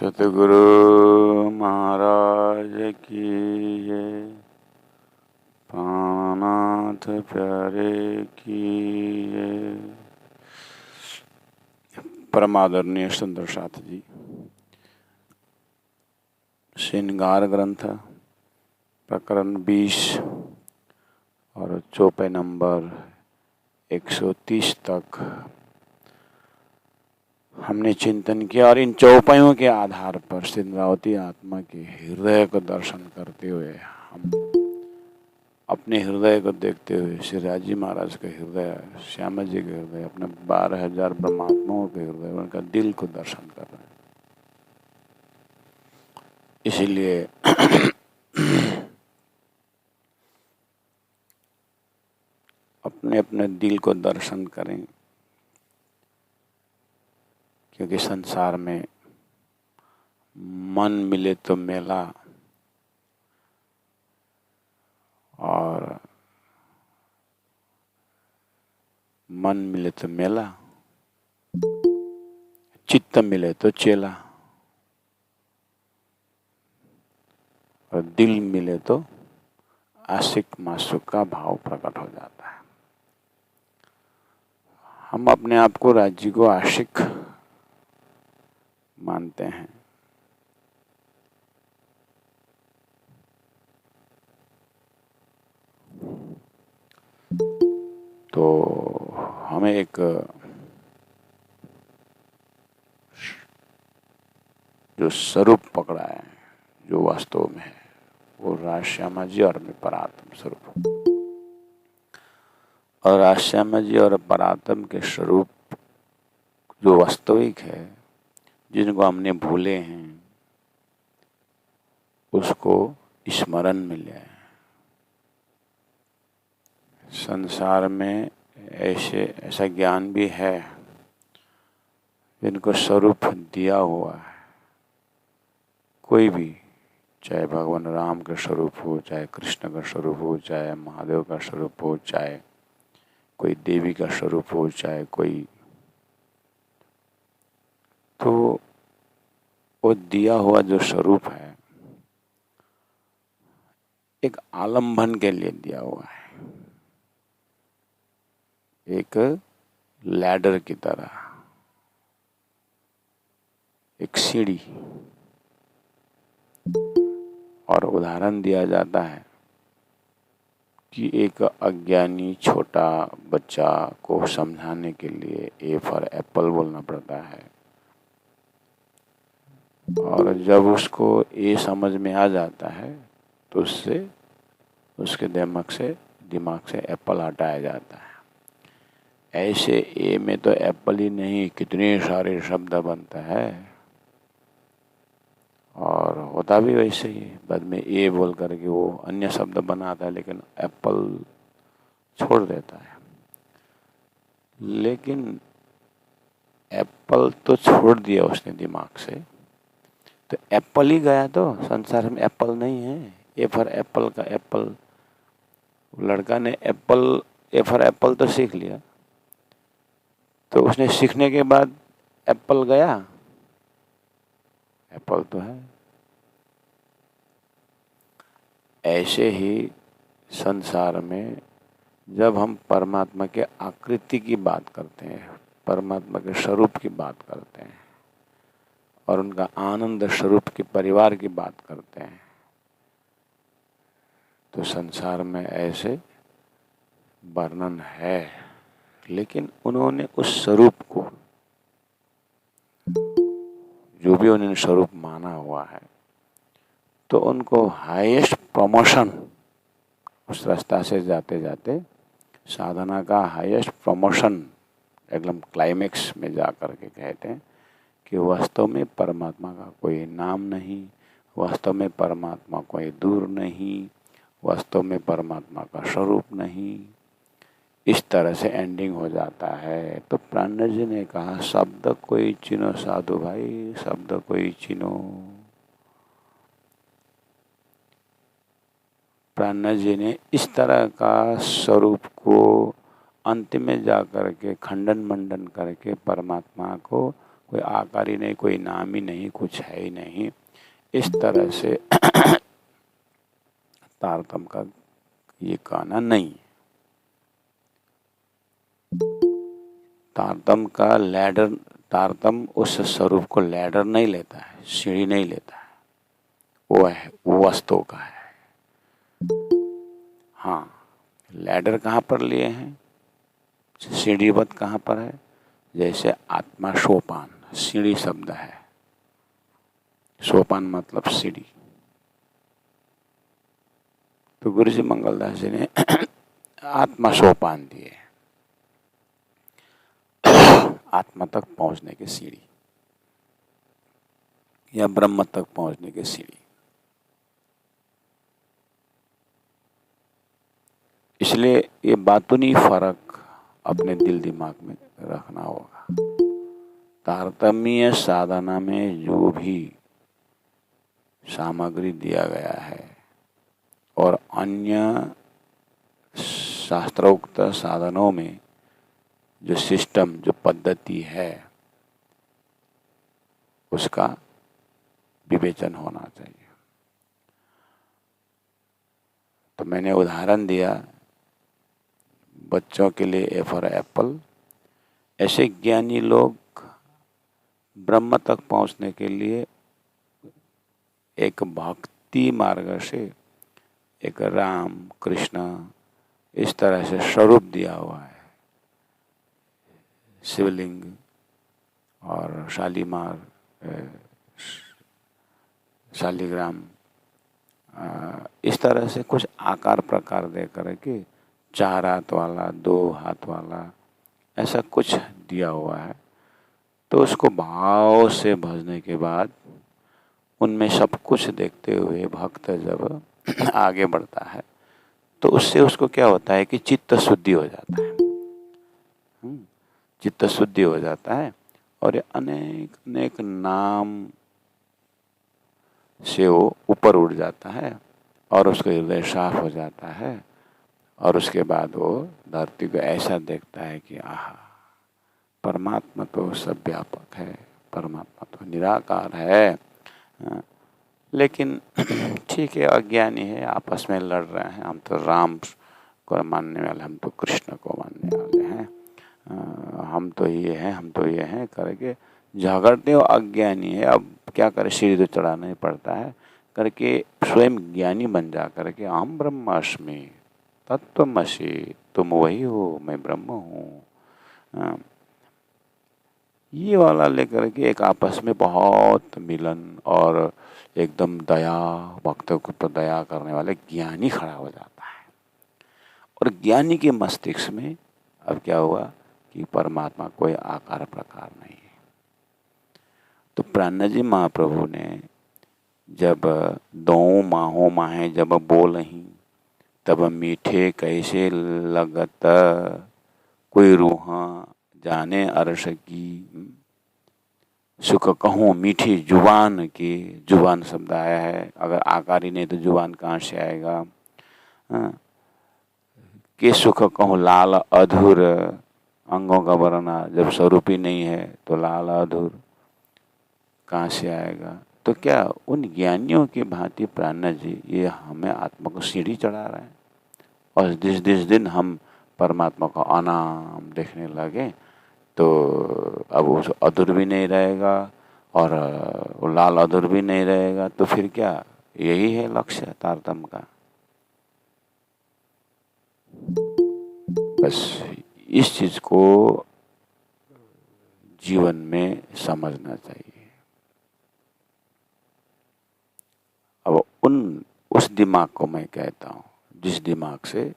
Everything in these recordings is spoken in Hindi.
सतगुरु महाराज की जय। प्राणनाथ प्यारे की जय। परमादरणीय सुंदर साथ जी, श्रृंगार ग्रंथ प्रकरण 20 और चौपाई नंबर 130 तक हमने चिंतन किया और इन चौपाइयों के आधार पर सिंद्रावती आत्मा के हृदय को दर्शन करते हुए हम अपने हृदय को देखते हुए श्री राजी महाराज के हृदय, श्यामा जी के हृदय, अपने 12,000 ब्रह्मात्माओं के हृदय, उनका दिल को दर्शन कर रहे हैं। इसीलिए अपने अपने दिल को दर्शन करें, क्योंकि संसार में मन मिले तो मेला और मन मिले तो मेला, चित्त मिले तो चेला और दिल मिले तो आशिक मासूक का भाव प्रकट हो जाता है। हम अपने आप को राज्य को आशिक मानते हैं, तो हमें एक जो स्वरूप पकड़ा है, जो वास्तव में है, वो राजश्यामा जी और में परात्म स्वरूप। और राजश्यामा जी और परात्म के स्वरूप जो वास्तविक है, जिनको हमने भूले हैं, उसको स्मरण मिल जाए। संसार में ऐसा ज्ञान भी है जिनको स्वरूप दिया हुआ है, कोई भी, चाहे भगवान राम का स्वरूप हो, चाहे कृष्ण का स्वरूप हो, चाहे महादेव का स्वरूप हो, चाहे कोई देवी का स्वरूप हो, चाहे कोई, तो वो दिया हुआ जो स्वरूप है एक आलंबन के लिए दिया हुआ है, एक लैडर की तरह, एक सीढ़ी। और उदाहरण दिया जाता है कि एक अज्ञानी छोटा बच्चा को समझाने के लिए ए फॉर एप्पल बोलना पड़ता है, और जब उसको ए समझ में आ जाता है तो उससे उसके दिमाग से एप्पल हटाया जाता है। ऐसे ए में तो एप्पल ही नहीं, कितने सारे शब्द बनता है, और होता भी वैसे ही। बाद में ए बोल करके वो अन्य शब्द बनाता है, लेकिन एप्पल छोड़ देता है। लेकिन एप्पल तो छोड़ दिया उसने दिमाग से, तो एप्पल ही गया, तो संसार में एप्पल नहीं है। ए फॉर एप्पल का एप्पल, लड़का ने एप्पल, ए फॉर एप्पल तो सीख लिया, तो उसने सीखने के बाद एप्पल गया, एप्पल तो है। ऐसे ही संसार में जब हम परमात्मा के आकृति की बात करते हैं, परमात्मा के स्वरूप की बात करते हैं और उनका आनंद स्वरूप के परिवार की बात करते हैं, तो संसार में ऐसे वर्णन है। लेकिन उन्होंने उस स्वरूप को, जो भी उन्होंने स्वरूप माना हुआ है, तो उनको हाईएस्ट प्रमोशन, उस रास्ता से जाते जाते साधना का हाईएस्ट प्रमोशन एकदम क्लाइमेक्स में जा कर के कहते हैं कि वास्तव में परमात्मा का कोई नाम नहीं, वास्तव में परमात्मा कोई दूर नहीं, वास्तव में परमात्मा का स्वरूप नहीं। इस तरह से एंडिंग हो जाता है। तो प्राण जी ने कहा, शब्द कोई चिनो साधु भाई, शब्द कोई चिनो। प्राण जी ने इस तरह का स्वरूप को अंत में जाकर के खंडन मंडन करके परमात्मा को कोई आकार ही नहीं, कोई नाम ही नहीं, कुछ है ही नहीं। इस तरह से तारतम्य का ये कहना नहीं है। तारतम्य का लैडर, तारतम्य उस स्वरूप को लैडर नहीं लेता है, सीढ़ी नहीं लेता है, वो है, वो वस्तु का है। हाँ, लैडर कहाँ पर लिए हैं, सीढ़ीवत कहाँ पर है, जैसे आत्मा सोपान, सीढ़ी शब्द है, सोपान मतलब सीढ़ी। तो गुरु जी मंगलदास जी ने आत्मा सोपान दिए, आत्मा तक पहुंचने की सीढ़ी या ब्रह्म तक पहुंचने की सीढ़ी। इसलिए ये बातूनी फर्क अपने दिल दिमाग में रखना होगा। तारतम्य साधना में जो भी सामग्री दिया गया है और अन्य शास्त्रोक्त साधनों में जो सिस्टम, जो पद्धति है, उसका विवेचन होना चाहिए। तो मैंने उदाहरण दिया बच्चों के लिए ए फॉर एप्पल। ऐसे ज्ञानी लोग ब्रह्म तक पहुंचने के लिए एक भक्ति मार्ग से, एक राम कृष्ण इस तरह से स्वरूप दिया हुआ है, शिवलिंग और शालीमार, शालीग्राम, इस तरह से कुछ आकार प्रकार दे करके 4 हाथ वाला, 2 हाथ वाला, ऐसा कुछ दिया हुआ है। तो उसको भाव से भजने के बाद उनमें सब कुछ देखते हुए भक्त जब आगे बढ़ता है तो उससे उसको क्या होता है कि चित्त शुद्धि हो जाता है, चित्त शुद्धि हो जाता है और ये अनेक अनेक नाम से वो ऊपर उठ जाता है और उसका हृदय साफ हो जाता है और उसके बाद वो धरती को ऐसा देखता है कि आहा, परमात्मा तो सब व्यापक है, परमात्मा तो निराकार है। लेकिन ठीक है, अज्ञानी है, आपस में लड़ रहे हैं, हम तो राम को मानने वाले, हम तो कृष्ण को मानने वाले हैं, हम तो ये हैं, हम तो ये हैं करके झगड़ते हो। अज्ञानी है, अब क्या करे, सीढ़ी तो चढ़ाना ही पड़ता है करके स्वयं ज्ञानी बन जा करके अहम ब्रह्मास्मि तत्त्वमसि, तुम वही हो, मैं ब्रह्म हूँ, ये वाला लेकर के एक आपस में बहुत मिलन और एकदम दया, भक्तों के ऊपर दया करने वाले ज्ञानी खड़ा हो जाता है। और ज्ञानी के मस्तिष्क में अब क्या हुआ कि परमात्मा कोई आकार प्रकार नहीं है। तो प्राणनाथ जी महाप्रभु ने जब 2 माहों माहे जब बोलहीं, तब मीठे कैसे लगत, कोई रूहा जाने अरस की, सुख कहूँ मीठी जुबान की। जुबान शब्द आया है, अगर आकार ही नहीं तो जुबान कहाँ से आएगा। कि सुख कहूँ लाल अधूर, अंगों का वर्णन जब स्वरूप ही नहीं है तो लाल अधूर कहाँ से आएगा। तो क्या उन ज्ञानियों की भांति प्राणनाथ जी ये हमें आत्मा को सीढ़ी चढ़ा रहे हैं। और जिस दिन हम परमात्मा का अनाम देखने लगे तो अब उस अधूर भी नहीं रहेगा और वो लाल अधूर भी नहीं रहेगा। तो फिर क्या, यही है लक्ष्य तारतम्य का। बस इस चीज को जीवन में समझना चाहिए। अब उस दिमाग को मैं कहता हूँ जिस दिमाग से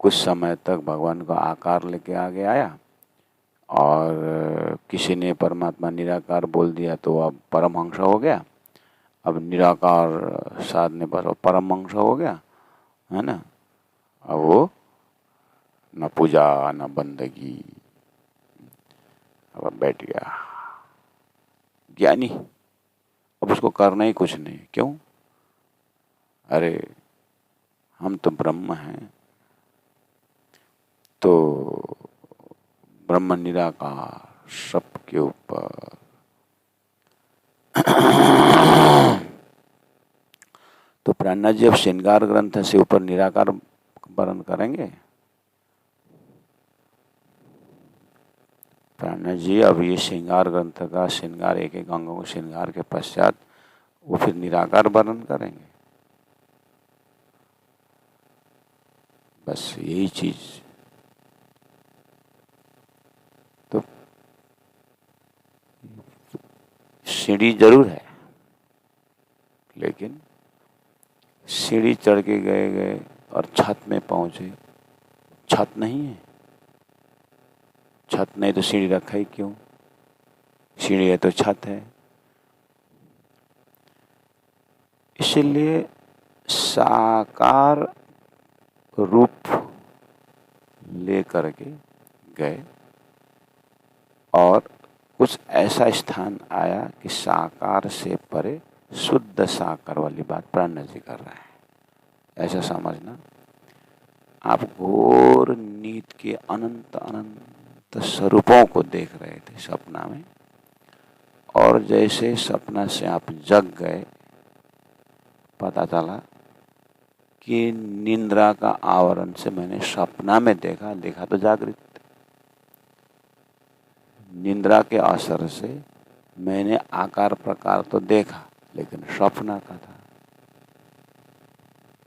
कुछ समय तक भगवान का आकार लेके आगे आया और किसी ने परमात्मा निराकार बोल दिया तो अब परमहंस हो गया। अब निराकार साधने पर परमहंस हो गया, है ना। अब वो न पूजा न बंदगी, अब बैठ गया ज्ञानी। अब उसको करना ही कुछ नहीं। क्यों? अरे हम तो ब्रह्म हैं, तो ब्रह्म निराकार, सबके ऊपर। तो प्राणनाथ जी अब श्रृंगार ग्रंथ से ऊपर निराकार वर्णन करेंगे। प्राणनाथ जी अब ये श्रृंगार ग्रंथ का श्रृंगार, एक एक अंगों को श्रृंगार के पश्चात वो फिर निराकार वर्णन करेंगे। बस यही चीज। तो सीढ़ी जरूर है, लेकिन सीढ़ी चढ़ के गए गए और छत में पहुंचे, छत नहीं है। छत नहीं तो सीढ़ी रखा ही क्यों? सीढ़ी है तो छत है। इसलिए साकार रूप लेकर के गए और कुछ ऐसा स्थान आया कि साकार से परे शुद्ध साकार वाली बात प्राणनाथ जी कर रहे हैं। ऐसा समझना। आप घोर नीत के अनंत अनंत स्वरूपों को देख रहे थे सपना में, और जैसे सपना से आप जग गए, पता चला कि निंद्रा का आवरण से मैंने सपना में देखा, देखा तो जागृत। निंद्रा के असर से मैंने आकार प्रकार तो देखा, लेकिन सपना का था,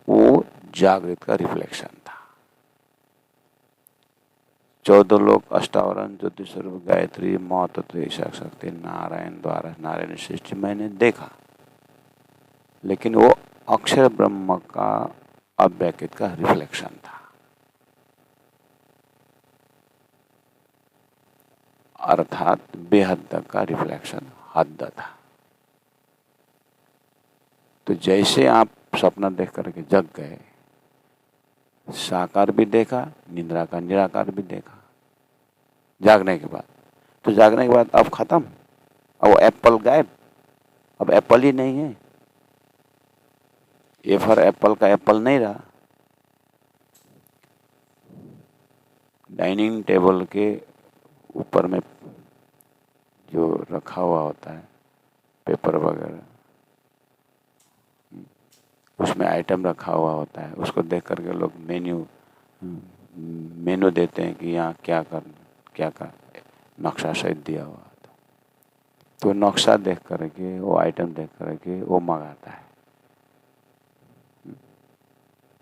वो जागृत का रिफ्लेक्शन था। 14 लोक, अष्टावरण, ज्योतिष स्वरूप, गायत्री, मौत, ईशा शक्ति, नारायण द्वारा नारायण सृष्टि मैंने देखा, लेकिन वो अक्षर ब्रह्म का अव्यक्त का रिफ्लेक्शन था। अर्थात बेहद का रिफ्लेक्शन, हद था। तो जैसे आप सपना देख करके जग गए, साकार भी देखा, निंद्रा का निराकार भी देखा जागने के बाद। तो जागने के बाद अब खत्म, अब वो एप्पल गायब, अब एप्पल ही नहीं है। ए फॉर एप्पल का एप्पल नहीं रहा। डाइनिंग टेबल के ऊपर में जो रखा हुआ होता है पेपर वगैरह, उसमें आइटम रखा हुआ होता है, उसको देख करके लोग मेनू देते हैं कि यहाँ क्या का नक्शा सहित दिया हुआ था। तो नक्शा देख करके, वो आइटम देख करके वो मंगाता है।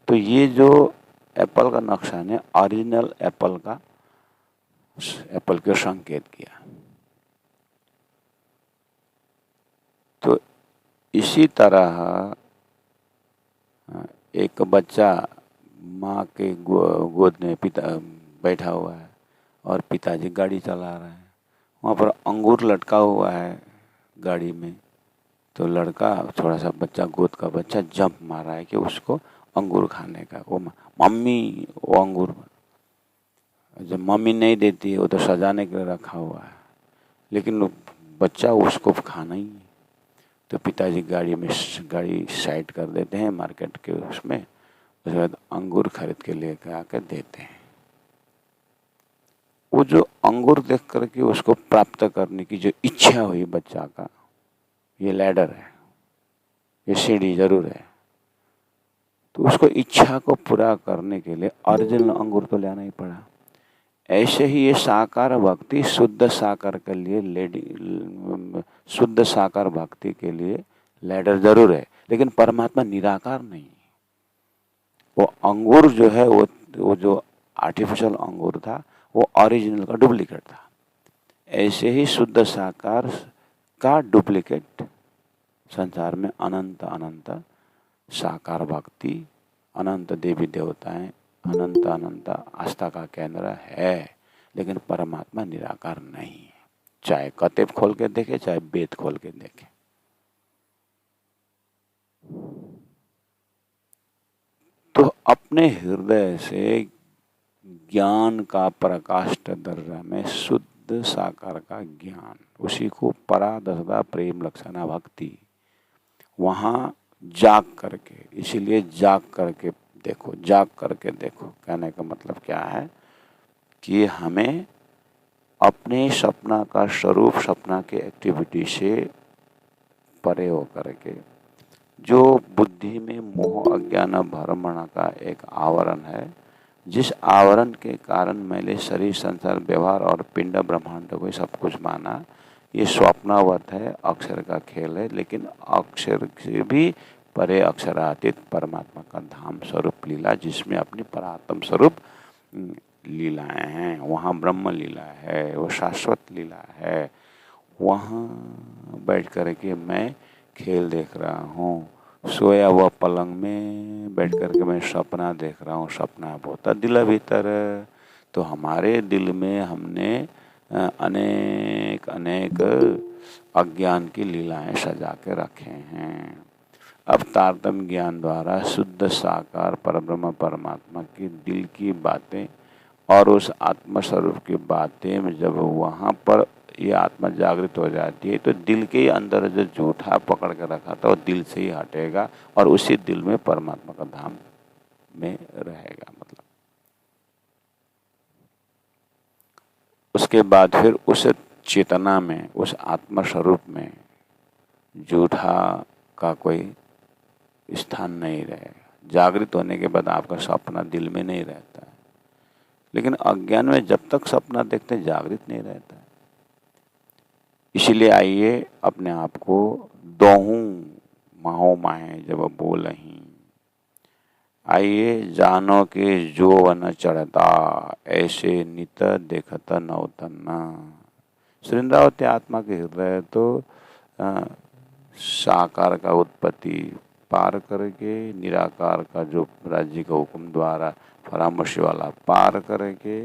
तो ये जो एप्पल का नक्शा ने ओरिजिनल एप्पल को संकेत किया। तो इसी तरह एक बच्चा माँ के गोद में बैठा हुआ है और पिताजी गाड़ी चला रहे हैं, वहाँ पर अंगूर लटका हुआ है गाड़ी में। तो लड़का, थोड़ा सा बच्चा, गोद का बच्चा जंप मार रहा है कि उसको अंगूर खाने का। वो मम्मी, वो अंगूर जब मम्मी नहीं देती है, वो तो सजाने के लिए रखा हुआ है, लेकिन बच्चा उसको खाना ही है। तो पिताजी गाड़ी साइड कर देते हैं मार्केट के उसमें, उसके बाद अंगूर खरीद के लेकर आकर देते हैं। वो जो अंगूर देख करके उसको प्राप्त करने की जो इच्छा हुई बच्चा का, ये लैडर है, ये सीढ़ी जरूर है। तो उसको इच्छा को पूरा करने के लिए ओरिजिनल अंगूर तो लेना ही पड़ा। ऐसे ही ये साकार भक्ति, शुद्ध साकार के लिए शुद्ध साकार भक्ति के लिए लैडर जरूर है, लेकिन परमात्मा निराकार नहीं। वो अंगूर जो है, वो जो आर्टिफिशियल अंगूर था, वो ओरिजिनल का डुप्लीकेट था। ऐसे ही शुद्ध साकार का डुप्लीकेट संसार में अनंत अनंत साकार भक्ति, अनंत देवी देवताएं, अनंत अनंत आस्था का केंद्र है, लेकिन परमात्मा निराकार नहीं है। चाहे कतेब खोल के देखे, चाहे वेद खोल के देखे। तो अपने हृदय से ज्ञान का प्रकाष्ठ दर्जा में शुद्ध साकार का ज्ञान, उसी को परा दसदा प्रेम लक्षणा भक्ति, वहाँ जाग करके, इसीलिए जाग करके देखो, जाग करके देखो कहने का मतलब क्या है कि हमें अपने सपना का स्वरूप सपना के एक्टिविटी से परे होकर के जो बुद्धि में मोह अज्ञान भ्रमण का एक आवरण है, जिस आवरण के कारण मैंने शरीर संसार व्यवहार और पिंड ब्रह्मांड को सब कुछ माना, ये स्वप्नावत है, अक्षर का खेल है। लेकिन अक्षर से भी परे अक्षरातीत परमात्मा का धाम स्वरूप लीला, जिसमें अपनी परात्म स्वरूप लीलाएं हैं, वहाँ ब्रह्म लीला है, वो शाश्वत लीला है। वहाँ बैठ कर के मैं खेल देख रहा हूँ, सोया हुआ पलंग में बैठ कर के मैं सपना देख रहा हूँ, सपना होता दिल भीतर। तो हमारे दिल में हमने अनेक अनेक अज्ञान की लीलाएं सजा के रखे हैं। अब तारतम्य ज्ञान द्वारा शुद्ध साकार परब्रह्म परमात्मा की दिल की बातें और उस आत्मा स्वरूप की बातें में जब वहाँ पर ये आत्मा जागृत हो जाती है, तो दिल के अंदर जो झूठा पकड़ के रखा था वो दिल से ही हटेगा और उसी दिल में परमात्मा का धाम में रहेगा। मतलब उसके बाद फिर उस चेतना में, उस आत्मा स्वरूप में झूठा का कोई स्थान नहीं रहेगा। जागृत होने के बाद आपका सपना दिल में नहीं रहता है, लेकिन अज्ञान में जब तक सपना देखते जागृत नहीं रहता है। इसीलिए आइए अपने आप को दोहूं माहो माहे जब बोलहीं, आइए जानो के जो वन चढ़ता ऐसे नित देखत नवतना। सुरेंद्रावती आत्मा के हृदय तो साकार का उत्पत्ति पार करके निराकार का जो राज्य का हुक्म द्वारा परामर्श वाला पार करके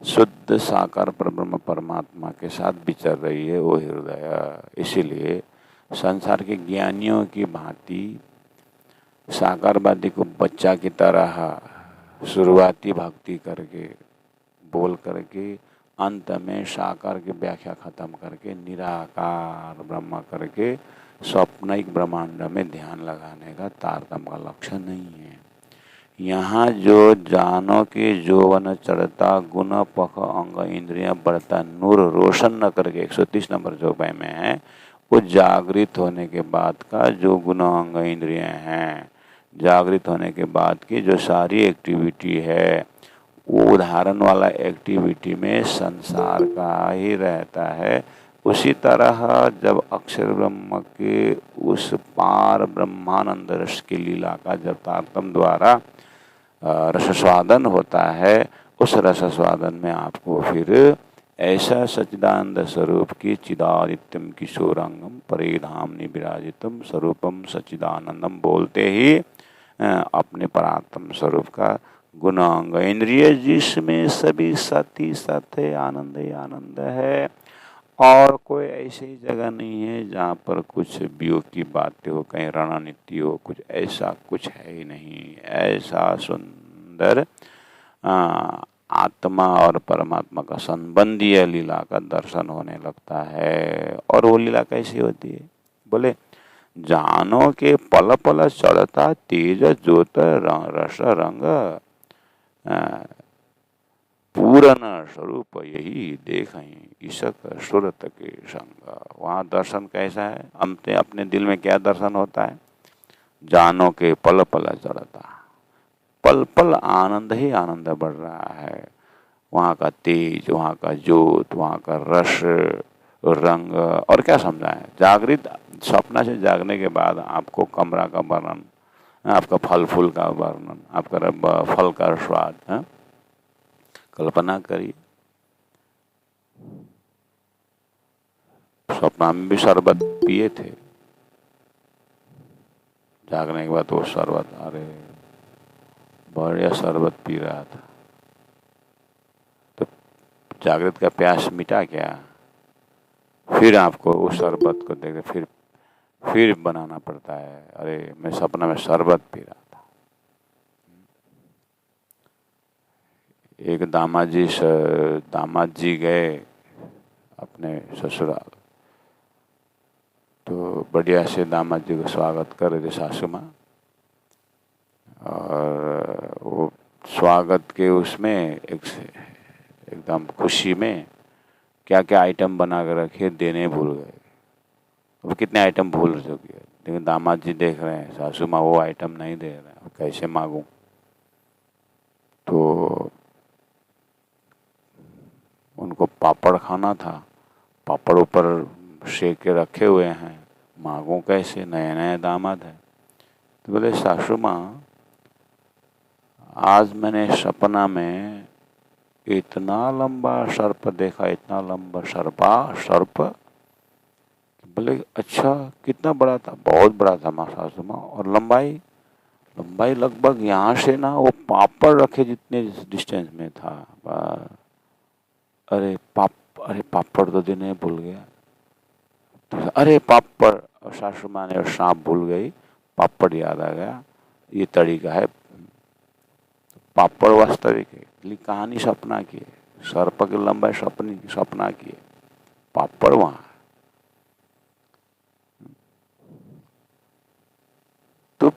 शुद्ध साकार परब्रह्म परमात्मा के साथ विचर रही है वो हृदय। इसीलिए संसार के ज्ञानियों की भांति साकारवादी को बच्चा की तरह शुरुआती भक्ति करके बोल करके अंत में साकार की व्याख्या खत्म करके निराकार ब्रह्म करके स्वप्निक ब्रह्मांड में ध्यान लगाने का तारतम्य का लक्ष्य नहीं है। यहाँ जो जानो के जोवन चढ़ता गुण पख अंग इंद्रियां बढ़ता नूर रोशन न करके 130 नंबर जो में है, वो जागृत होने के बाद का जो गुण अंग इंद्रियां हैं, जागृत होने के बाद की जो सारी एक्टिविटी है, वो उदाहरण वाला एक्टिविटी में संसार का ही रहता है। उसी तरह जब अक्षर ब्रह्म के उस पार ब्रह्मानंद रस की लीला का जब तारतम्य द्वारा रसस्वादन होता है, उस रसस्वादन में आपको फिर ऐसा सच्चिदानंद स्वरूप की चिदादित्यम किशोरंगम परिधाम विराजितम स्वरूपम सच्चिदानंदम बोलते ही अपने परात्म स्वरूप का गुण अंग इंद्रिय, जिसमें सभी सत ही सत है, आनंद ही आनंद है, और कोई ऐसी जगह नहीं है जहाँ पर कुछ वियोग की बातें हो, कहीं रणनीति हो, कुछ ऐसा कुछ है ही नहीं। ऐसा सुंदर आत्मा और परमात्मा का संबंधीय लीला का दर्शन होने लगता है। और वो लीला कैसी होती है? बोले जानो के पल पल चढ़ता तेज ज्योत रस रंग पूरन स्वरूप यही देखें ईशक सुरत के संग। वहाँ दर्शन कैसा है? हमने अपने दिल में क्या दर्शन होता है? जानो के पल पल चढ़ता, पल पल आनंद ही आनंद बढ़ रहा है। वहाँ का तेज, वहाँ का ज्योत, वहाँ का रस रंग, और क्या समझाएं? जागृत सपना से जागने के बाद आपको कमरा का वर्णन, आपका फल फूल का वर्णन, आपका फल का स्वाद है? कल्पना करिए, स्वप्न में भी शरबत पिए थे, जागने के बाद वो शरबत, अरे बढ़िया शरबत पी रहा था, तो जागृत का प्यास मिटा क्या? फिर आपको उस शरबत को देख फिर बनाना पड़ता है। अरे मैं सपना में शरबत पी रहा था। एक दामाद जी गए अपने ससुराल, तो बढ़िया से दामाद जी को स्वागत कर रहे थे सासू माँ, और वो स्वागत के उसमें एकदम खुशी में क्या क्या आइटम बना कर रखे, देने भूल गए। अब कितने आइटम भूल चुके हैं, लेकिन दामाद जी देख रहे हैं सासू माँ वो आइटम नहीं दे रहे हैं, कैसे मांगूं। तो उनको पापड़ खाना था, पापड़ ऊपर सेक के रखे हुए हैं, मांगूं कैसे, नए नए दामाद है। तो बोले सासू माँ, आज मैंने सपना में इतना लंबा सर्प देखा, इतना लंबा सर्प। बोले अच्छा, कितना बड़ा था? बहुत बड़ा था माँ, सासू माँ। और लंबाई? लंबाई लगभग यहाँ से ना वो पापड़ रखे जितने डिस्टेंस में था। अरे पापड़ तो देने भूल गया। तो अरे पापड़, और सासू माँ ने सांप भूल गई, पापड़ याद आ गया, ये तरीका है। पापड़ वास्तविक है, लेकिन कहानी सपना की है। सर्प की लंबाई सपना की है, पापड़ वहां। तो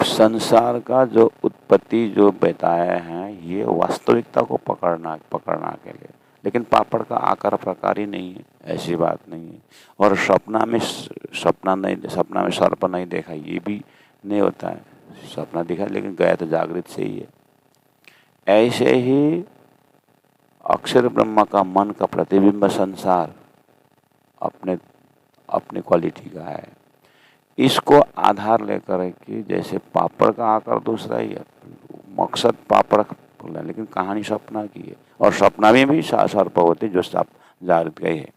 संसार का जो उत्पत्ति जो बताए हैं, ये वास्तविकता को पकड़ना के लिए। लेकिन पापड़ का आकार प्रकार ही नहीं है, ऐसी बात नहीं है। और सपना में सर्प नहीं देखा, ये भी नहीं होता है। सपना दिखा लेकिन गया तो जागृत से ही है। ऐसे ही अक्षर ब्रह्म का मन का प्रतिबिंब संसार अपने अपने क्वालिटी का है। इसको आधार लेकर कि जैसे पापड़ का आकार दूसरा ही है, मकसद पापड़ बोला, लेकिन कहानी सपना की है। और सपना में भी सर्प होते जो सब जागृत गए है।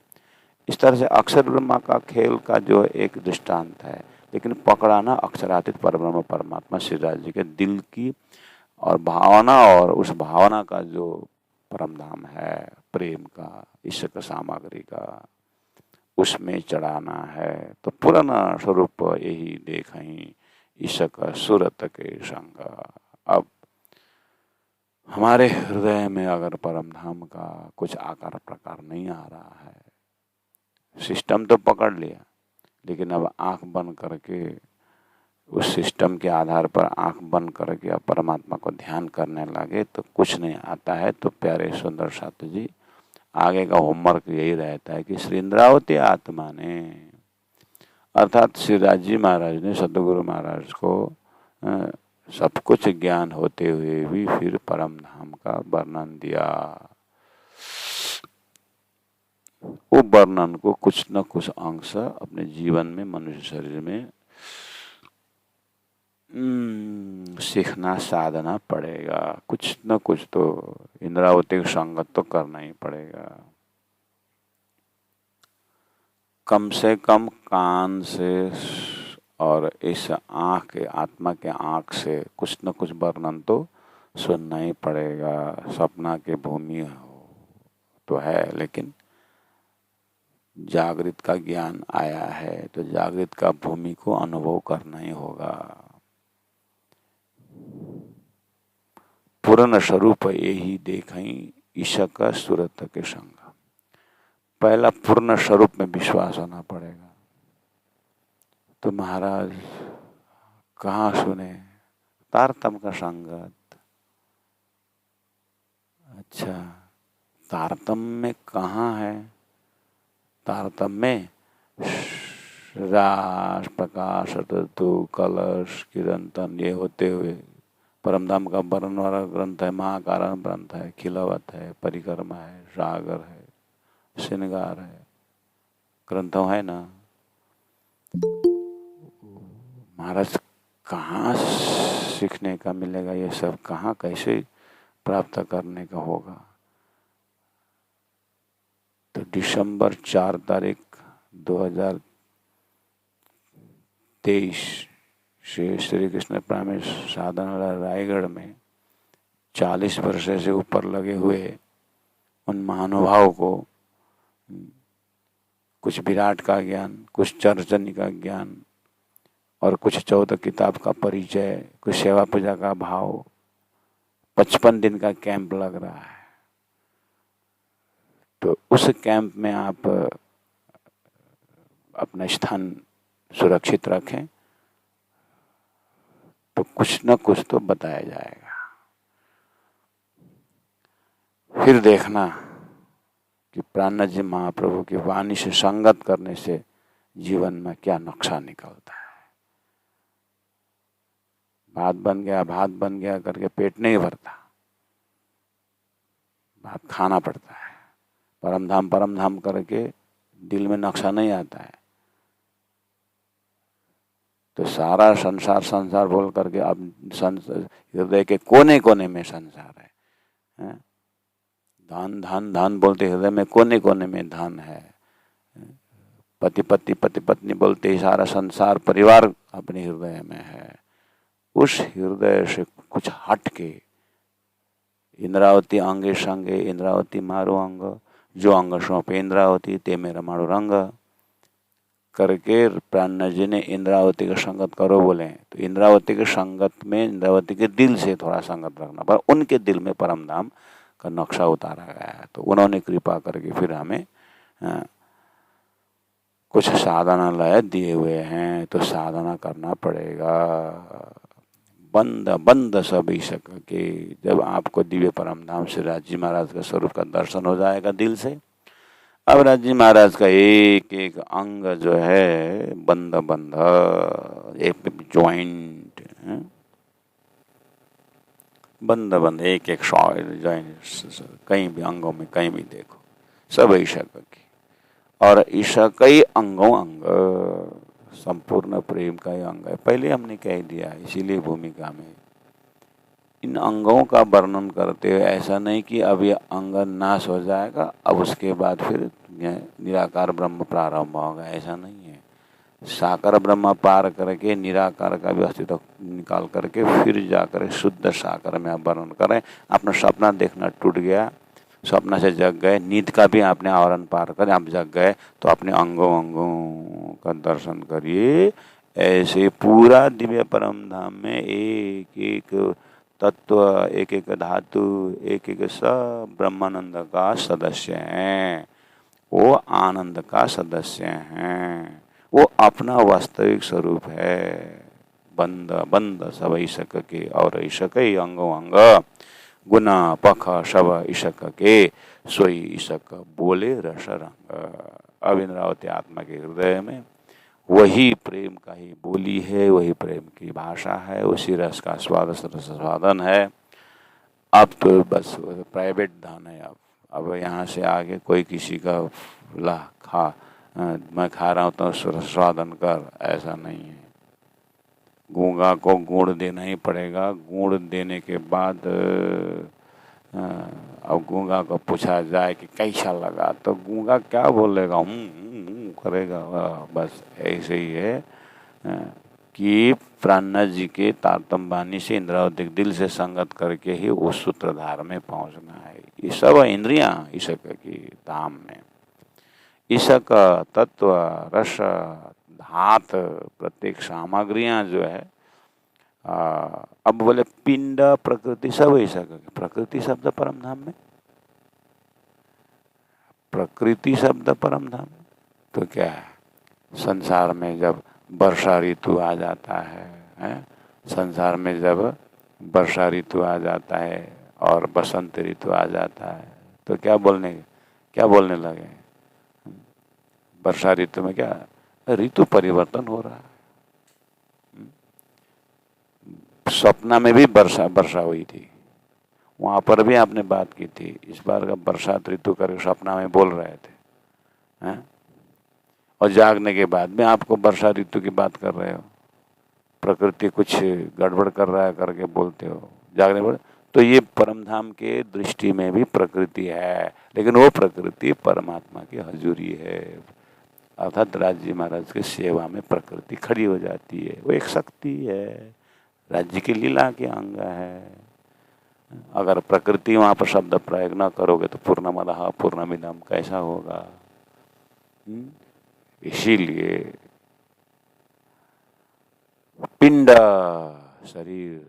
इस तरह से अक्षर ब्रह्मा का खेल का जो एक दृष्टांत है, लेकिन पकड़ाना अक्षरातीत परब्रह्म परमात्मा श्री राज जी के दिल की और भावना, और उस भावना का जो परम धाम है, प्रेम का, ईश्वर सामग्री का, उसमें चढ़ाना है। तो पुराना स्वरूप यही देखहीं ईश्वर का सूरत के संग। अब हमारे हृदय में अगर परम धाम का कुछ आकार प्रकार नहीं आ रहा है, सिस्टम तो पकड़ लिया, लेकिन अब आंख बंद करके उस सिस्टम के आधार पर आंख बंद करके अब परमात्मा को ध्यान करने लगे तो कुछ नहीं आता है। तो प्यारे सुंदर साधु जी, आगे का होमवर्क यही रहता है कि श्री इंद्रावती आत्मा ने, अर्थात श्री राजी महाराज ने सतगुरु महाराज को सब कुछ ज्ञान होते हुए भी फिर परम धाम का वर्णन दिया। वो वर्णन को कुछ न कुछ अंश अपने जीवन में, मनुष्य शरीर में सीखना, साधना पड़ेगा। कुछ न कुछ तो इंद्रावती की संगत तो करना ही पड़ेगा। कम से कम कान से और इस आँख के, आत्मा के आँख से कुछ न कुछ वर्णन तो सुनना ही पड़ेगा। सपना की भूमि तो है, लेकिन जागृत का ज्ञान आया है तो जागृत का भूमि को अनुभव करना ही होगा। पूर्ण स्वरूप यही देखहीं ईशा का सूरत के संग। पहला पूर्ण स्वरूप में विश्वास होना पड़ेगा। तो महाराज कहाँ सुने? तारतम का संगत। अच्छा, तारतम में कहाँ है? तारतम में रास, प्रकाश, ऋतु, कलश, किरंतन, ये होते हुए परमधाम का वर्णन वाला ग्रंथ है, महाकारण ग्रंथ है, खिलावत है, परिक्रमा है, सागर है, श्रृंगार है, ग्रंथों है ना। महाराज कहाँ सीखने का मिलेगा ये सब? कहाँ कैसे प्राप्त करने का होगा? तो दिसंबर 4 तारीख 2023 से श्री कृष्ण प्रामेश साधना रायगढ़ में 40 वर्ष से ऊपर लगे हुए उन महानुभाव को कुछ विराट का ज्ञान, कुछ चरचनी का ज्ञान और कुछ 14 किताब का परिचय, कुछ सेवा पूजा का भाव, 55 दिन का कैंप लग रहा है। तो उस कैंप में आप अपना स्थान सुरक्षित रखें तो कुछ न कुछ तो बताया जाएगा। फिर देखना कि प्राणनाथ जी महाप्रभु की वाणी से संगत करने से जीवन में क्या नक्शा निकलता है। भात बन गया करके पेट नहीं भरता, भात खाना पड़ता है। परम धाम करके दिल में नक्शा नहीं आता है। तो सारा संसार बोल करके अब हृदय के कोने कोने में संसार है। धन बोलते हृदय में कोने कोने में धन है। पति पत्नी बोलते ही सारा संसार परिवार अपने हृदय में है। उस हृदय से कुछ हट के इंद्रावती अंगे संगे इंद्रावती मारो अंग, जो अंग सौंपे इंद्रावती ते मेरा मारो रंग करके प्राणनाथ जी ने इंद्रावती का संगत करो बोले। तो इंद्रावती के संगत में इंद्रावती के दिल से थोड़ा संगत रखना, पर उनके दिल में परम धाम का नक्शा उतारा गया है। तो उन्होंने कृपा करके फिर हमें कुछ साधनालय दिए हुए हैं, तो साधना करना पड़ेगा। बंद सब ईशक के जब आपको दिव्य परम धाम से राज जी महाराज का स्वरूप का दर्शन हो जाएगा दिल से, अब राज जी महाराज का एक एक अंग जो है बंद एक ज्वाइंट बंद एक एक ज्वाइंट कहीं भी अंगों में कहीं भी देखो सब ईशक की, और ईशक ही अंगों अंग संपूर्ण प्रेम का ही अंग है। पहले हमने कह दिया, इसीलिए भूमिका में इन अंगों का वर्णन करते हुए ऐसा नहीं कि अब ये अंग नाश हो जाएगा, अब उसके बाद फिर निराकार ब्रह्म प्रारंभ होगा, ऐसा नहीं है। साकार ब्रह्म पार करके निराकार का भी अस्तित्व निकाल करके फिर जाकर शुद्ध साकार में आप वर्णन करें। अपना सपना देखना टूट गया, सपना से जग गए, नींद का भी आपने आवरण पार कर आप जग गए, तो अपने अंगों का दर्शन करिए। ऐसे पूरा दिव्य परम धाम में एक एक तत्व, एक एक धातु, एक एक सब ब्रह्मानंद का सदस्य हैं, वो आनंद का सदस्य हैं, वो अपना वास्तविक स्वरूप है। बंद सब ईशक के, और ईशक ही अंगों अंग गुना पख शव ईशक के, सोई ईशक बोले रस रंग। अब इंद्रावती आत्मा के हृदय में वही प्रेम का ही बोली है, वही प्रेम की भाषा है, उसी रस का स्वादन है। अब तो बस प्राइवेट धन है। अब यहाँ से आगे कोई किसी का ला खा, मैं खा रहा हूँ तो स्वादन कर, ऐसा नहीं है। गूंगा को गुड़ देना ही पड़ेगा। गुड़ देने के बाद अब गूंगा को पूछा जाए कि कैसा लगा, तो गूंगा क्या बोलेगा, करेगा। बस ऐसे ही है कि प्राणनाथ जी के तारतम वाणी से इंद्रावती दिल से संगत करके ही उस सूत्रधार में पहुंचना है। ये सब इंद्रियां ईशक की धाम में, ईशक तत्व रस धात प्रत्येक सामग्रियां जो है। अब बोले पिंड प्रकृति सब ईशक की। प्रकृति शब्द परम धाम में, प्रकृति शब्द परम धाम में तो क्या है? संसार में जब वर्षा ऋतु आ जाता है, संसार में जब वर्षा ऋतु आ जाता है और बसंत ऋतु आ जाता है, तो क्या बोलने लगे? वर्षा ऋतु में क्या ऋतु परिवर्तन हो रहा है। सपना में भी वर्षा हुई थी, वहां पर भी आपने बात की थी। इस बार का बरसात ऋतु कर सपना में बोल रहे थे, हैं? और जागने के बाद में आपको वर्षा ऋतु की बात कर रहे हो। प्रकृति कुछ गड़बड़ कर रहा है करके बोलते हो जागने पर। तो ये परमधाम के दृष्टि में भी प्रकृति है, लेकिन वो प्रकृति परमात्मा की हजूरी है। अर्थात राज्य महाराज की सेवा में प्रकृति खड़ी हो जाती है। वो एक शक्ति है, राज्य की लीला के अंग है। अगर प्रकृति वहां पर शब्द प्रयोग न करोगे तो पूर्णमदः पूर्णमिदं कैसा होगा? इसीलिए पिंड शरीर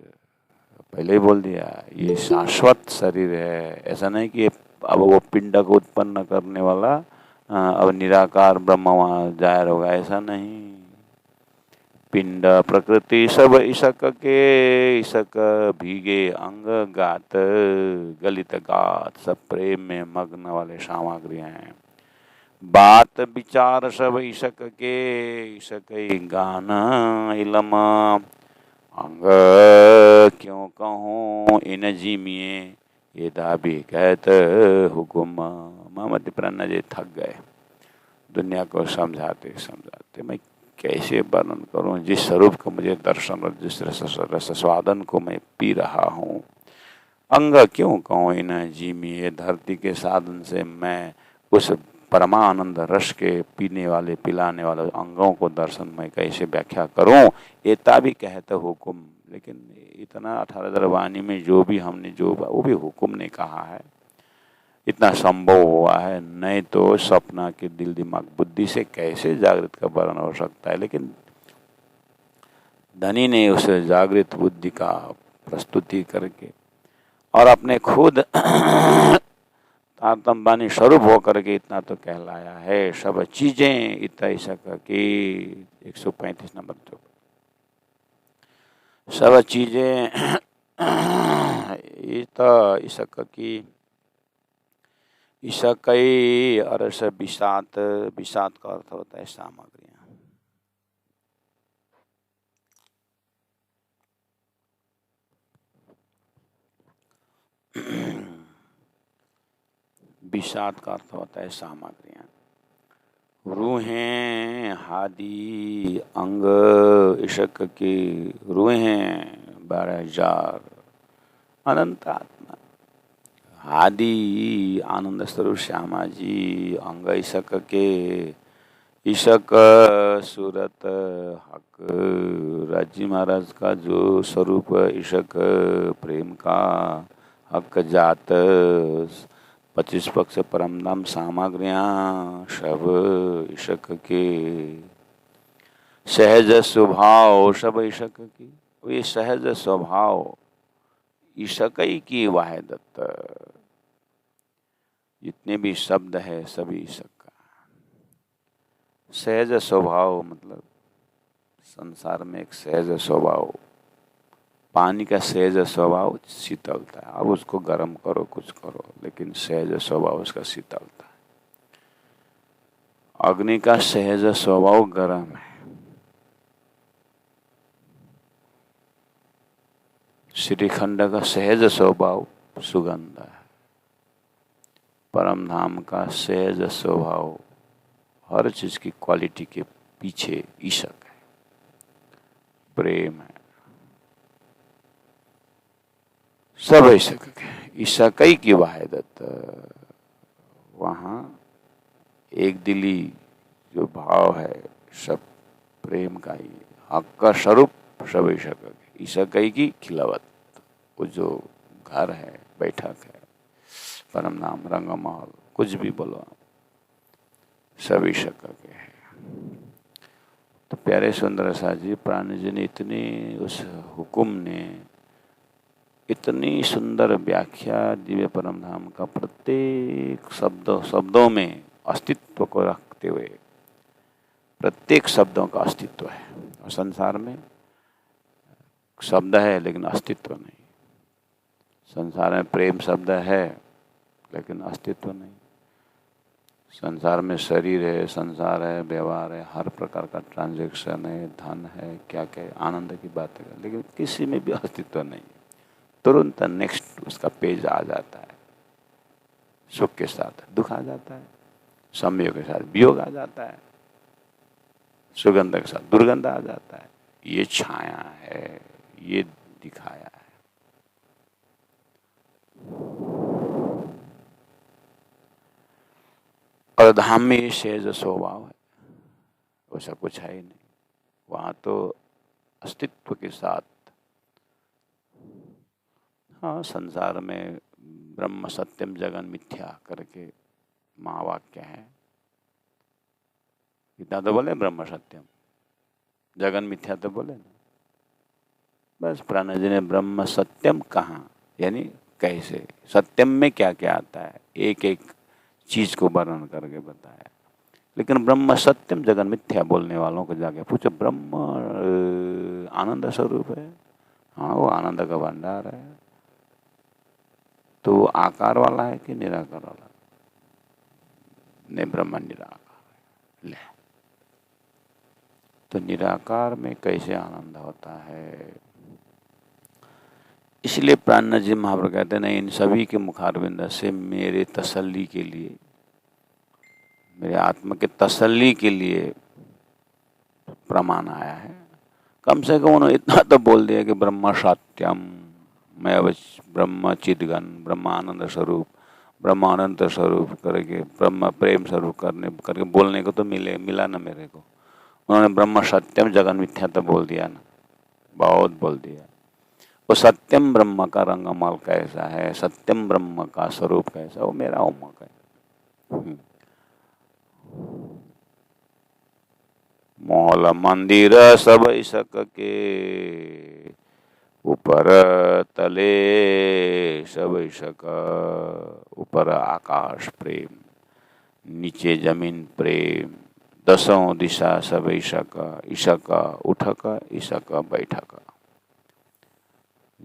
पहले ही बोल दिया, ये शाश्वत शरीर है। ऐसा नहीं कि अब वो पिंड को उत्पन्न करने वाला अब निराकार ब्रह्म वहां जाहिर होगा, ऐसा नहीं। पिंड प्रकृति सब इसक के, इसक भीगे अंग गात, गलित गात सब प्रेम में मग्न वाले सामग्रियां हैं। बात विचार सब इसक के, इसक गान इलम, अंग क्यों कहूँ इन जीमिए, ये दाबी कहत हुकुम। मोहम्मद प्रणा जी थक गए दुनिया को समझाते समझाते। मैं कैसे वर्णन करूं जिस स्वरूप का मुझे दर्शन और जिस रस स्वादन को मैं पी रहा हूँ। अंग क्यों कहूँ इन जीमी, ये धरती के साधन से मैं उस परमानंद रस के पीने वाले पिलाने वाले अंगों को दर्शन मैं कैसे व्याख्या करूं। एता भी कहते हुकुम, लेकिन इतना 18 वाणी में जो भी हमने जो वो भी हुकुम ने कहा है, इतना संभव हुआ है। नहीं तो सपना के दिल दिमाग बुद्धि से कैसे जागृत का वर्णन हो सकता है। लेकिन धनी ने उस जागृत बुद्धि का प्रस्तुति करके और अपने खुद तारतम्य स्वरूप होकर के इतना तो कहलाया है। सब चीजें इतना सक की 135 नंबर जो सब चीजें इसक की, इसकई अरस विषात, विषात का अर्थ होता है सामग्रियां। विषाद का अर्थ होता है सामग्रियां। रूहें हादी अंग इशक की, रूहें 12,000 अनंत आत्मा, आदि आनंद स्वरूप श्यामा जी अंग इशक के, इशक सूरत हक राजी महाराज का जो स्वरूप इशक प्रेम का हक जात, 25 पक्ष परमधाम सामग्रियां सब इशक के, सहज स्वभाव सब इशक की। ये सहज स्वभाव इशकई की वाहिदत, जितने भी शब्द है सभी इशक का। सहज स्वभाव मतलब संसार में एक सहज स्वभाव, पानी का सहज स्वभाव शीतलता है। अब उसको गर्म करो कुछ करो, लेकिन सहज स्वभाव उसका शीतलता है। अग्नि का सहज स्वभाव गर्म है, श्रीखंड का सहज स्वभाव सुगंध है, परम धाम का सहज स्वभाव हर चीज की क्वालिटी के पीछे ईशक है, प्रेम है। सब ईशक है, ईशकई की वाहिदत। वहाँ एक दिली जो भाव है सब प्रेम का ही, हक का स्वरूप सब ईशक है। ईशकई की खिलावत, वो जो घर है, बैठक है, परम नाम, रंगमहल, कुछ भी बोलो, सब ईशक के है। तो प्यारे सुंदर सा जी प्राणी जी ने इतनी, उस हुकुम ने इतनी सुंदर व्याख्या दिव्य परम धाम का प्रत्येक शब्दों में अस्तित्व को रखते हुए, प्रत्येक शब्दों का अस्तित्व है। और संसार में शब्द है लेकिन अस्तित्व नहीं। संसार में प्रेम शब्द है लेकिन अस्तित्व नहीं। संसार में शरीर है, संसार है, व्यवहार है, हर प्रकार का ट्रांजैक्शन है, धन है, क्या क्या आनंद की बात है, लेकिन किसी में भी अस्तित्व नहीं। तुरंत नेक्स्ट उसका पेज आ जाता है। सुख के साथ दुख आ जाता है, संयोग के साथ वियोग आ जाता है, सुगंध के साथ दुर्गंध आ जाता है। ये छाया है, ये दिखाया है। और धाम में ये सहज स्वभाव है, वैसा कुछ है ही नहीं। वहां तो अस्तित्व के साथ, हाँ संसार में ब्रह्म सत्यम जगन मिथ्या करके महावाक्य है, इतना तो बोले ब्रह्म सत्यम जगन मिथ्या तो बोले ना। बस प्राण जी ने ब्रह्म सत्यम कहा, यानी कैसे सत्यम में क्या क्या आता है, एक एक चीज को वर्णन करके बताया। लेकिन ब्रह्म सत्यम जगन मिथ्या बोलने वालों को जाके पूछो, ब्रह्म आनंद स्वरूप है। हाँ, वो आनंद का भंडार है। तो वो आकार वाला है कि निराकार वाला? नहीं, ब्रह्म निराकार। ले, तो निराकार में कैसे आनंद होता है? इसलिए प्राणनाथ जी महाप्रभु कहते हैं, नहीं, इन सभी के मुखारविंद से मेरे तसल्ली के लिए, मेरे आत्मा के तसल्ली के लिए प्रमाण आया है। कम से कम उन्होंने इतना तो बोल दिया कि ब्रह्म सत्यम, मैं ब्रह्म चिदघन, ब्रह्म आनंद स्वरूप, ब्रह्म अनंत स्वरूप करके, ब्रह्म प्रेम स्वरूप करके बोलने को तो मिला ना मेरे को। उन्होंने ब्रह्म सत्यम जगन मिथ्या तो बोल दिया ना, बहुत बोल दिया। वो सत्यम ब्रह्म का रंगमल कैसा है, सत्यम ब्रह्म का स्वरूप कैसा, वो मेरा उम्मक है। मौल मंदिर सब इसक के, ऊपर तले सब इसक, ऊपर आकाश प्रेम, नीचे जमीन प्रेम, दसों दिशा सब इसक, इसक उठक, इसक बैठक।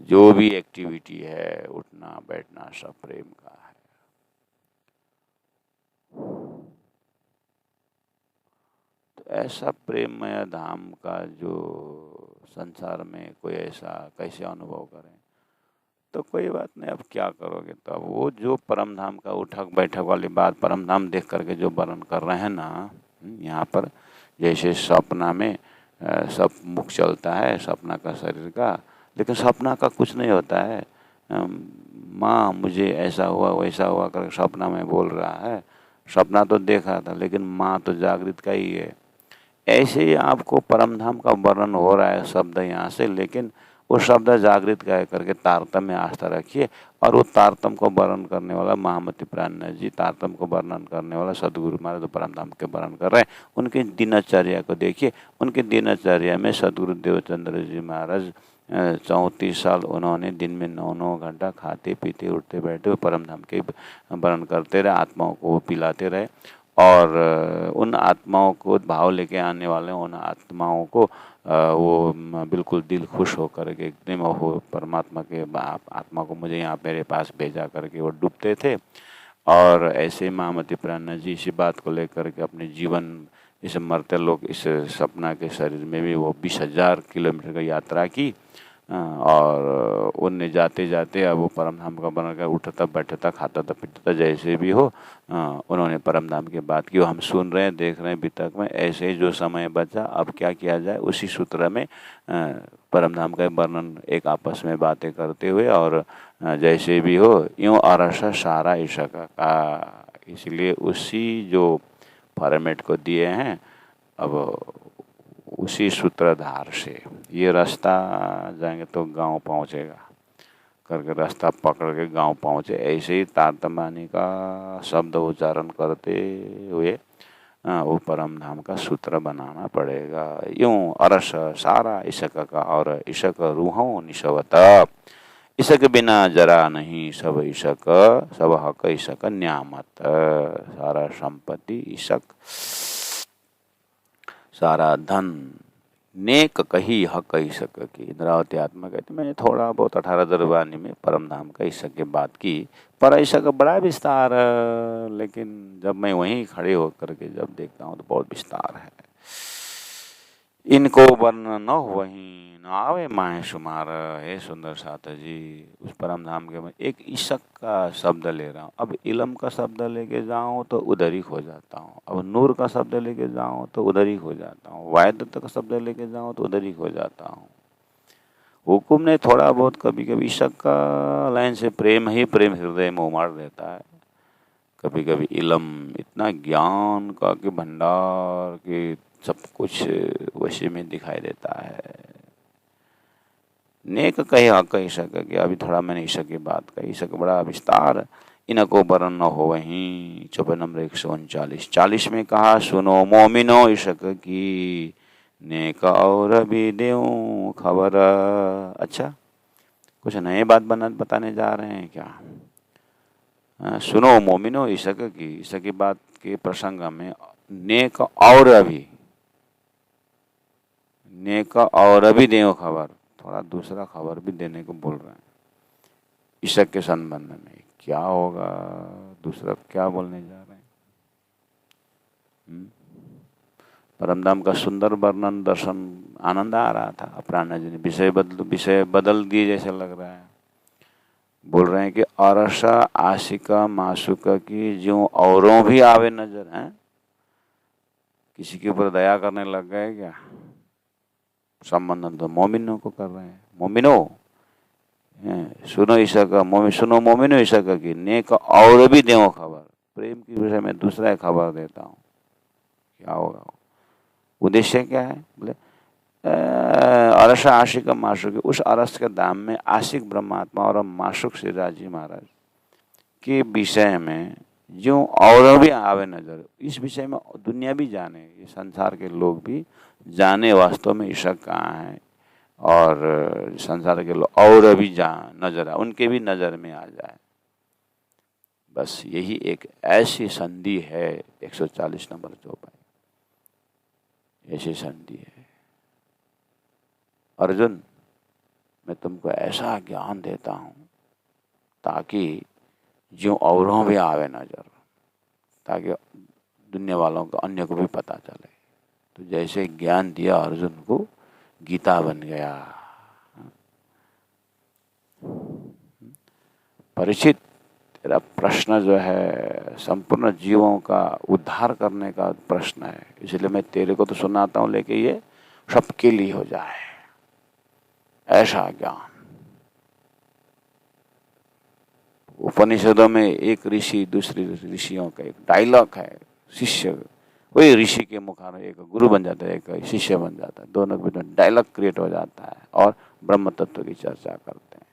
जो भी एक्टिविटी है, उठना बैठना, सब प्रेम का है। तो ऐसा प्रेममय धाम का जो संसार में कोई ऐसा कैसे अनुभव करें? तो कोई बात नहीं, अब क्या करोगे? तो अब वो जो परम धाम का उठक बैठक वाली बात, परम धाम देख करके जो वर्णन कर रहे हैं ना यहाँ पर, जैसे सपना में सब मुख चलता है सपना का शरीर का, लेकिन सपना का कुछ नहीं होता है। माँ मुझे ऐसा हुआ वैसा हुआ कर सपना में बोल रहा है, सपना तो देखा था लेकिन माँ तो जागृत का ही है। ऐसे ही आपको परमधाम का वर्णन हो रहा है शब्द यहाँ से, लेकिन वो शब्द जागृत का है करके तारतम्य में आस्था रखिए। और वो तारतम्य को वर्णन करने वाला महामती प्राणनाथ जी, तारतम्य को वर्णन करने वाला सदगुरु महाराज, तो परमधाम के वर्णन कर रहे हैं। उनकी दिनचर्या को देखिए, उनकी दिनचर्या में सदगुरु देवचंद्र जी महाराज 34 साल उन्होंने दिन में 9-9 घंटा खाते पीते उठते बैठे परमधाम के वर्णन करते रहे, आत्माओं को पिलाते रहे। और उन आत्माओं को भाव लेके आने वाले उन आत्माओं को वो बिल्कुल दिल खुश होकर के एकदम हो परमात्मा के आत्मा को मुझे यहाँ मेरे पास भेजा करके वो डूबते थे। और ऐसे महामती प्राणनाथ जी इसी बात को लेकर के अपने जीवन, इस मरते लोग इस सपना के शरीर में भी वो 20,000 किलोमीटर की यात्रा की। और उनने जाते जाते अब वो परमधाम का बनकर उठता बैठता खाता था पीता था जैसे भी हो, उन्होंने परमधाम की बात की। हम सुन रहे हैं देख रहे हैं वितर्क में, ऐसे ही जो समय बचा अब क्या किया जाए, उसी सूत्र में परमधाम का वर्णन एक आपस में बातें करते हुए और जैसे भी हो यूँ अरस सारा ईशा का, इसलिए उसी जो फॉर्मेट को दिए हैं अब उसी सूत्रधार से ये रास्ता जाएंगे तो गांव पहुंचेगा करके रास्ता पकड़ के गांव पहुंचे। ऐसे ही तारतम्य का शब्द उच्चारण करते हुए वो परम धाम का सूत्र बनाना पड़ेगा। यूं अरस सारा ईशक का और ईशक रूहों निशवत, ईशक बिना जरा नहीं सब ईशक, सब हक ईशक न्यामत, सारा संपत्ति ईशक, सारा धन नेक कही हक ईशक की। इंद्रावती आत्मा कहती मैंने थोड़ा बहुत 18 दरबानी में परम धाम का ईशक की बात की, पर ईशक का बड़ा विस्तार, लेकिन जब मैं वहीं खड़े होकर के जब देखता हूँ तो बहुत विस्तार है। इनको वर्णन न वहीं न आवे माहे शुमार। हे सुंदर साथ जी, उस परम धाम के मैं एक ईशक का शब्द ले रहा हूँ, अब इलम का शब्द लेके जाऊँ तो उधर ही खो जाता हूँ, अब नूर का शब्द लेके जाऊँ तो उधर ही खो जाता हूँ, वायदत्त का शब्द लेके जाऊँ तो उधर ही खो जाता हूँ। हुकुम ने थोड़ा बहुत कभी कभी ईशक का लाइन से प्रेम ही प्रेम हृदय में उमाड़ देता है। कभी कभी इलम इतना ज्ञान का कि भंडार के सब कुछ वैसे में दिखाई देता है। नेक कहे हक ईशक की, अभी थोड़ा मैंने ईशक की बात कही, ईशक बड़ा विस्तार इनको वर्ण न हो वहीं। 54 नंबर 139 40 में कहा सुनो मोमिनो ईशक की, नेक और भी देऊं खबर। अच्छा, कुछ नए बात बताने जा रहे हैं क्या? सुनो मोमिनो ईशक की, ईशक की बात के प्रसंग में नेक और अभी, नेक और अभी देव खबर, थोड़ा दूसरा खबर भी देने को बोल रहे हैं ईशक के संबंध में। क्या होगा, दूसरा क्या बोलने जा रहे हैं? परमधाम का सुंदर वर्णन, दर्शन, आनंद आ रहा था। अपराह्न जी ने विषय बदल दिए जैसे लग रहा है। बोल रहे हैं कि अरसा आशिका माशुका की जो औरों भी आवे नजर हैं, किसी के ऊपर दया करने लग गए क्या? संबंधन तो मोमिनों को कर रहे हैं। मोमिनो सुनो ईशा का, सुनो मोमिनो ईशा का की नेक और भी देव खबर। प्रेम की विषय में दूसरा खबर देता हूँ। क्या होगा? उद्देश्य क्या है? बोले अरस आशिक माशुक, उस अरस के धाम में आशिक ब्रह्मात्मा और माशुक श्रीराज जी महाराज के विषय में जो और भी आवे नजर, इस विषय में दुनिया भी जाने, ये संसार के लोग भी जाने वास्तव में ईशक कहाँ है, और संसार के लोग और भी नजर, उनके भी नजर में आ जाए। बस यही एक ऐसी संधि है 140 नंबर चौपाई, ऐसी संधि है। अर्जुन, मैं तुमको ऐसा ज्ञान देता हूं ताकि जो औरों भी आवे नजर, ताकि दुनिया वालों को, अन्य को भी पता चले। तो जैसे ज्ञान दिया अर्जुन को, गीता बन गया। परीक्षित, तेरा प्रश्न जो है संपूर्ण जीवों का उद्धार करने का प्रश्न है, इसलिए मैं तेरे को तो सुनाता हूं, लेकिन ये सबके लिए हो जाए ऐसा ज्ञान। उपनिषदों में एक ऋषि दूसरी ऋषियों का एक डायलॉग है, शिष्य वही ऋषि के मुखार एक गुरु बन जाता है, एक शिष्य बन जाता है, दोनों के बीच में डायलॉग क्रिएट हो जाता है और ब्रह्म तत्व की चर्चा करते हैं।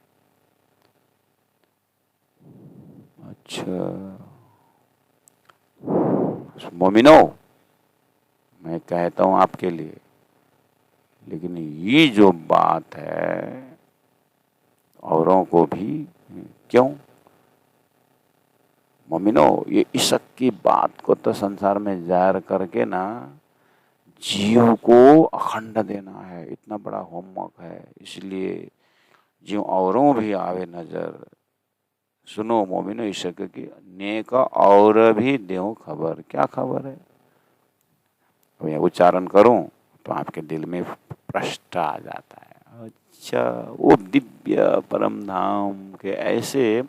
अच्छा मोमिनो, मैं कहता हूं आपके लिए, लेकिन ये जो बात है औरों को भी क्यों? मोमिनो, ये ईशक की बात को तो संसार में जाहिर करके ना जीव को अखंड देना है, इतना बड़ा होमवर्क है। इसलिए जीव औरों भी आवे नजर, सुनो मोमिनो ईशक की नेक और भी देव खबर। क्या खबर है? मैं उच्चारण करूं तो आपके दिल में प्रश्न आ जाता है। अच्छा, वो दिव्य परम धाम के ऐसे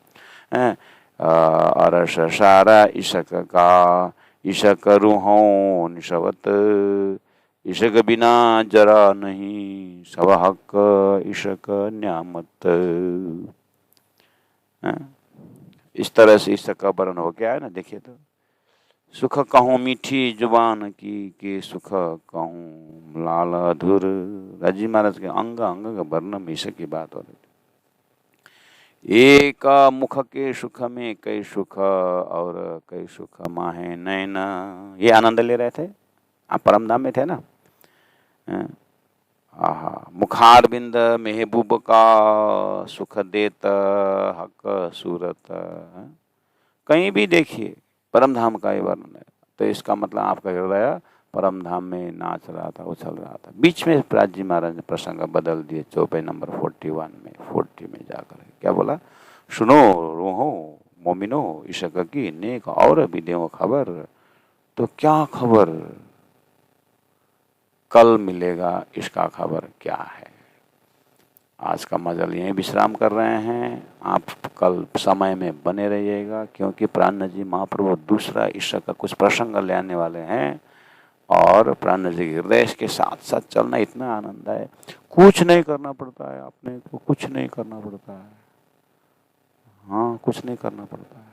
अरस सारा ईशक का, ईशक रूहों निशवत, ईशक बिना जरा नहीं, सब हक ईशक न्यामत। इस तरह से ईशक का वर्णन हो गया है ना। देखिए तो, सुख कहूँ मीठी जुबान की, के सुख कहूँ लाल अधूर। राजी महाराज के अंग अंग का वर्णन ईशक की बात हो रही। एक मुख के सुख में कई सुख, और कई सुख माहे नैना। ये आनंद ले रहे थे, आप परमधाम में थे ना। आहा, मुखारबिंद महबूब का सुख देत हक सूरत। कहीं भी देखिए परमधाम का ये वर्णन है, तो इसका मतलब आपका हृदय परमधाम में नाच रहा था, उछल रहा था। बीच में प्राज जी महाराज ने प्रसंग बदल दिए, चौपाई नंबर 41 में 40 में जाकर क्या बोला? सुनो रोहो मोमिनो ईशक की नेक और भी देव खबर। तो क्या खबर? कल मिलेगा इसका खबर क्या है। आज का मजल यहीं विश्राम कर रहे हैं। आप कल समय में बने रहिएगा, क्योंकि प्राण जी महाप्रभु दूसरा ईशक का कुछ प्रसंग ले आने वाले हैं, और प्राण जी के हृदय के साथ साथ चलना इतना आनंद है। कुछ नहीं करना पड़ता है, अपने को कुछ नहीं करना पड़ता है। हाँ, कुछ नहीं करना पड़ता है।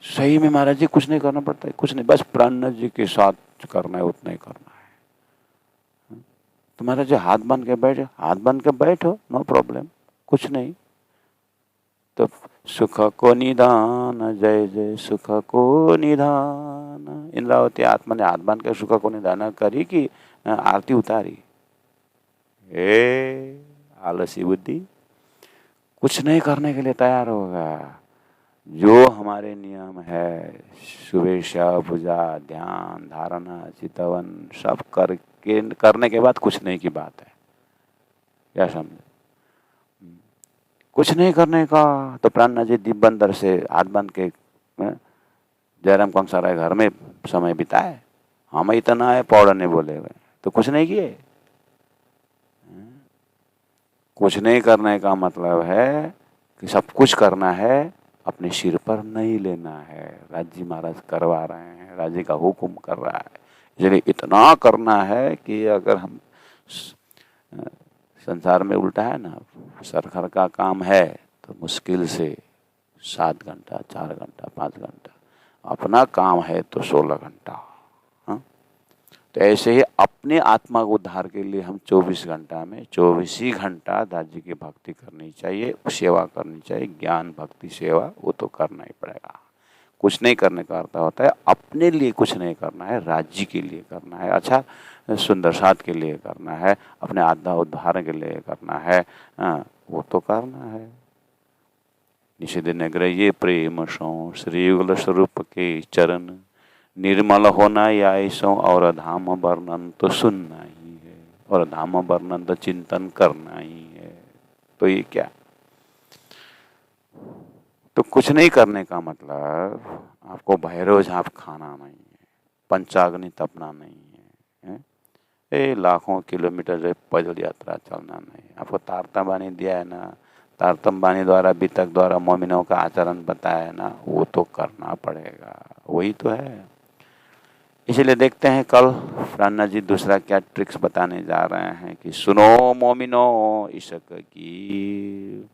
सही में महाराज जी कुछ नहीं करना पड़ता है, कुछ नहीं, बस प्राण जी के साथ करना है, उतना ही करना है। तो महाराज जी हाथ बांध के बैठो, हाथ बांध के बैठो, नो प्रॉब्लम, कुछ नहीं। तो सुख को निधान, जय जय सुख को निधान। इंद्रावती आत्मा ने हाथ बांध के सुख को निधान करी कि आरती उतारी। आलसी बुद्धि कुछ नहीं करने के लिए तैयार होगा। जो हमारे नियम है, सुवेशा, पूजा, ध्यान, धारणा, चितवन, सब करके करने के बाद कुछ नहीं की बात है। क्या समझे? कुछ नहीं करने का तो प्राणनाथ जी दीप बंदर से हाथ बंद के जयराम कंसाराय घर में समय बिताए। हम इतना है पौड़ा नहीं बोले हुए तो कुछ नहीं किए। कुछ नहीं करने का मतलब है कि सब कुछ करना है, अपने सिर पर नहीं लेना है। राज जी महाराज करवा रहे हैं, राज जी का हुक्म कर रहा है, इसलिए इतना करना है कि अगर हम संसार में उल्टा है ना, सरकार का काम है तो मुश्किल से 7 घंटा, 4 घंटा, 5 घंटा, अपना काम है तो 16 घंटा। तो ऐसे ही अपने आत्मा को उद्धार के लिए हम 24 घंटा में 24 ही घंटा दास जी की भक्ति करनी चाहिए, सेवा करनी चाहिए। ज्ञान भक्ति सेवा वो तो करना ही पड़ेगा। कुछ नहीं करने का अर्थ होता है अपने लिए कुछ नहीं करना है, राज्य के लिए करना है, अच्छा सुंदर साथ के लिए करना है, अपने आत्मा उद्धार के लिए करना है, वो तो करना है। निषेध नग्रह प्रेम सो श्री युगल स्वरूप के चरण, निर्मल होना या सो और धाम वर्णन तो सुनना ही है, और धाम वर्णन तो चिंतन करना ही है। तो ये क्या, तो कुछ नहीं करने का मतलब आपको भैरव झाप खाना नहीं है, पंचाग्नि तपना नहीं है, ये लाखों किलोमीटर पैदल यात्रा चलना नहीं। आपको तारतम बानी दिया है ना, तारतम बानी द्वारा बीतक द्वारा मोमिनों का आचरण बताया है ना, वो तो करना पड़ेगा, वही तो है। इसलिए देखते हैं कल प्राणनाथ जी दूसरा क्या ट्रिक्स बताने जा रहे हैं कि सुनो मोमिनो ईशक की,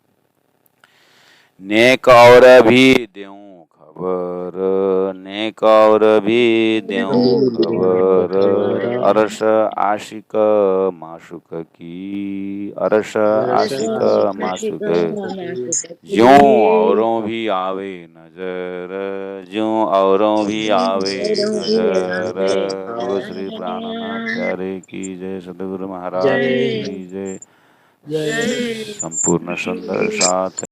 नेक और भी देऊं खबर, नेक और भी देऊं खबर, अरस आशिक माशुक की, अरस आशिक माशुक, ज्यों औरों भी आवे नजर, ज्यों औरों भी आवे नजर। बोलो श्री प्राणनाथ प्यारे की जय, सदगुरु महाराज की जय। संपूर्ण सुंदर साथ